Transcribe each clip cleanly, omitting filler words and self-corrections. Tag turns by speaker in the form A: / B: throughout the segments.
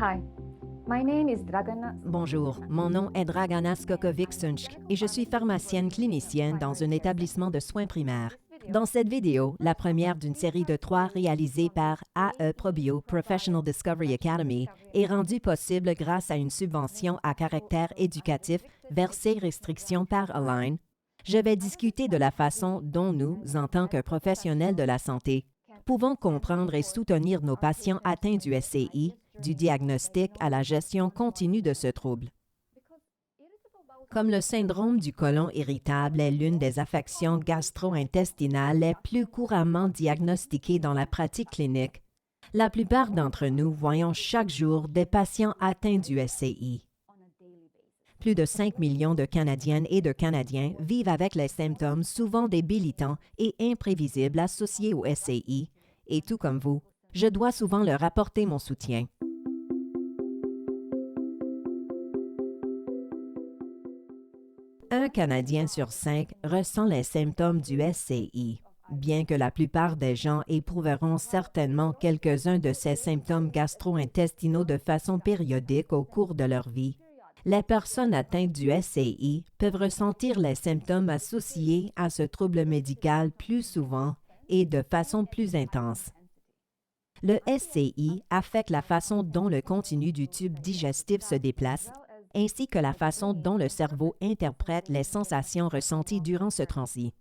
A: Hi, my name is Dragana.
B: Bonjour, mon nom est Dragana Skokovic-Sunchk et je suis pharmacienne clinicienne dans un établissement de soins primaires. Dans cette vidéo, la première d'une série de 3 réalisée par AE Probio Professional Discovery Academy, est rendue possible grâce à une subvention à caractère éducatif versée restriction par Align. Je vais discuter de la façon dont nous, en tant que professionnels de la santé, pouvons comprendre et soutenir nos patients atteints du SCI, du diagnostic à la gestion continue de ce trouble. Comme le syndrome du côlon irritable est l'une des affections gastro-intestinales les plus couramment diagnostiquées dans la pratique clinique, la plupart d'entre nous voyons chaque jour des patients atteints du SCI. Plus de 5 millions de Canadiennes et de Canadiens vivent avec les symptômes souvent débilitants et imprévisibles associés au SCI, et tout comme vous, je dois souvent leur apporter mon soutien. Un Canadien sur 5 ressent les symptômes du SCI. Bien que la plupart des gens éprouveront certainement quelques-uns de ces symptômes gastro-intestinaux de façon périodique au cours de leur vie, les personnes atteintes du SCI peuvent ressentir les symptômes associés à ce trouble médical plus souvent et de façon plus intense. Le SCI affecte la façon dont le contenu du tube digestif se déplace, ainsi que la façon dont le cerveau interprète les sensations ressenties durant ce transit.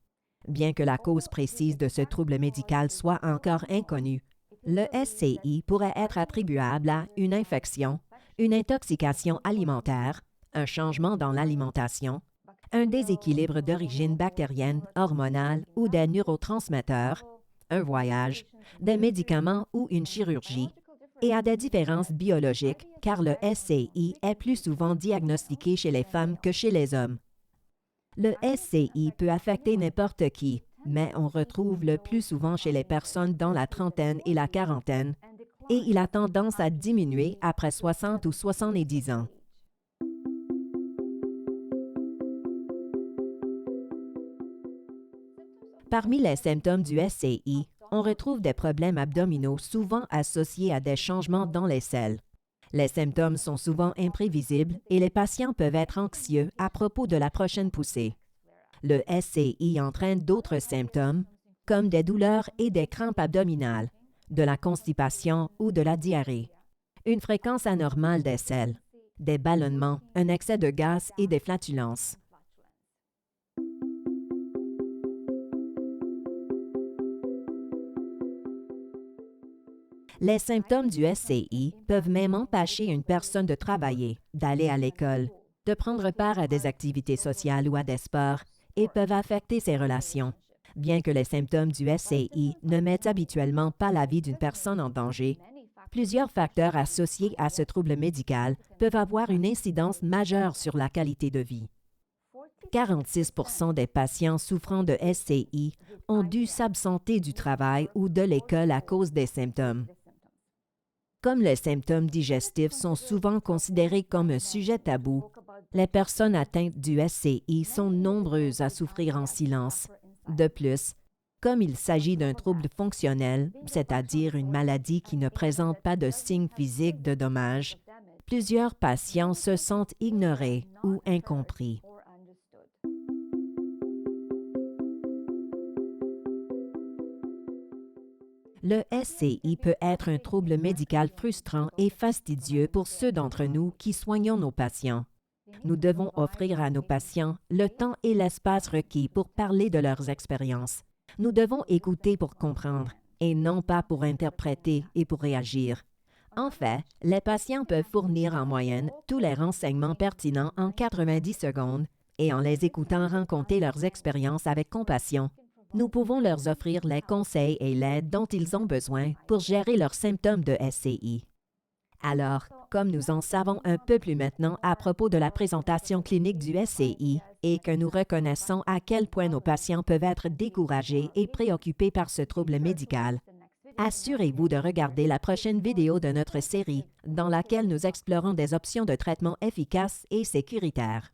B: Bien que la cause précise de ce trouble médical soit encore inconnue, le SCI pourrait être attribuable à une infection, une intoxication alimentaire, un changement dans l'alimentation, un déséquilibre d'origine bactérienne, hormonale ou des neurotransmetteurs, un voyage, des médicaments ou une chirurgie, et à des différences biologiques, car le SCI est plus souvent diagnostiqué chez les femmes que chez les hommes. Le SCI peut affecter n'importe qui, mais on retrouve le plus souvent chez les personnes dans la trentaine et la quarantaine, et il a tendance à diminuer après 60 ou 70 ans. Parmi les symptômes du SCI, on retrouve des problèmes abdominaux souvent associés à des changements dans les selles. Les symptômes sont souvent imprévisibles et les patients peuvent être anxieux à propos de la prochaine poussée. Le SCI entraîne d'autres symptômes, comme des douleurs et des crampes abdominales, de la constipation ou de la diarrhée, une fréquence anormale des selles, des ballonnements, un excès de gaz et des flatulences. Les symptômes du SCI peuvent même empêcher une personne de travailler, d'aller à l'école, de prendre part à des activités sociales ou à des sports, et peuvent affecter ses relations. Bien que les symptômes du SCI ne mettent habituellement pas la vie d'une personne en danger, plusieurs facteurs associés à ce trouble médical peuvent avoir une incidence majeure sur la qualité de vie. 46% des patients souffrant de SCI ont dû s'absenter du travail ou de l'école à cause des symptômes. Comme les symptômes digestifs sont souvent considérés comme un sujet tabou, les personnes atteintes du SCI sont nombreuses à souffrir en silence. De plus, comme il s'agit d'un trouble fonctionnel, c'est-à-dire une maladie qui ne présente pas de signes physiques de dommages, plusieurs patients se sentent ignorés ou incompris. Le SCI peut être un trouble médical frustrant et fastidieux pour ceux d'entre nous qui soignons nos patients. Nous devons offrir à nos patients le temps et l'espace requis pour parler de leurs expériences. Nous devons écouter pour comprendre, et non pas pour interpréter et pour réagir. En fait, les patients peuvent fournir en moyenne tous les renseignements pertinents en 90 secondes, et en les écoutant raconter leurs expériences avec compassion, nous pouvons leur offrir les conseils et l'aide dont ils ont besoin pour gérer leurs symptômes de SCI. Alors, comme nous en savons un peu plus maintenant à propos de la présentation clinique du SCI et que nous reconnaissons à quel point nos patients peuvent être découragés et préoccupés par ce trouble médical, assurez-vous de regarder la prochaine vidéo de notre série dans laquelle nous explorons des options de traitement efficaces et sécuritaires.